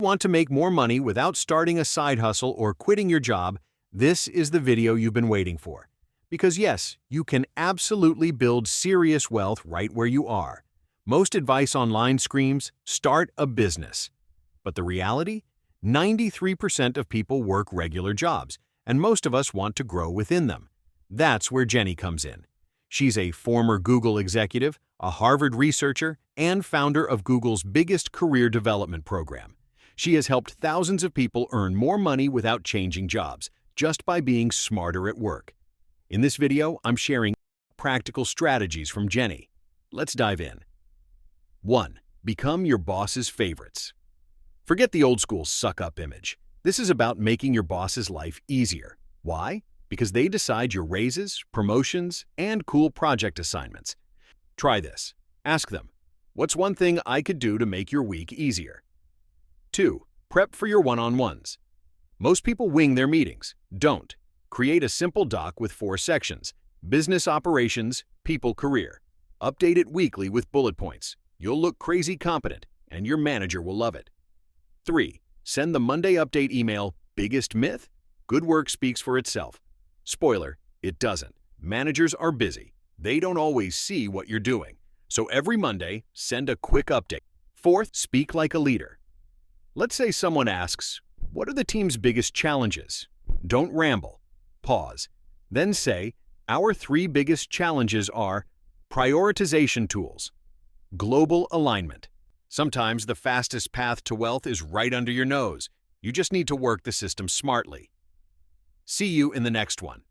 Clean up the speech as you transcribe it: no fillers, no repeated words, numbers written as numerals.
Want to make more money without starting a side hustle or quitting your job? This is the video you've been waiting for. Because yes, you can absolutely build serious wealth right where you are. Most advice online screams, start a business. But the reality? 93% of people work regular jobs, and most of us want to grow within them. That's where Jenny comes in. She's a former Google executive, a Harvard researcher, and founder of Google's biggest career development program. She has helped thousands of people earn more money without changing jobs, just by being smarter at work. In this video, I'm sharing practical strategies from Jenny. Let's dive in. 1. Become your boss's favorites. Forget the old school suck-up image. This is about making your boss's life easier. Why? Because they decide your raises, promotions, and cool project assignments. Try this. Ask them, what's one thing I could do to make your week easier? 2. Prep for your one-on-ones. Most people wing their meetings. Don't. Create a simple doc with 4 sections: business operations, people career. Update it weekly with bullet points. You'll look crazy competent, and your manager will love it. 3. Send the Monday update email, biggest myth? Good work speaks for itself. Spoiler, it doesn't. Managers are busy. They don't always see what you're doing. So every Monday, send a quick update. 4th, speak like a leader. Let's say someone asks, what are the team's biggest challenges? Don't ramble. Pause. Then say, our 3 biggest challenges are prioritization tools, global alignment. Sometimes the fastest path to wealth is right under your nose. You just need to work the system smartly. See you in the next one.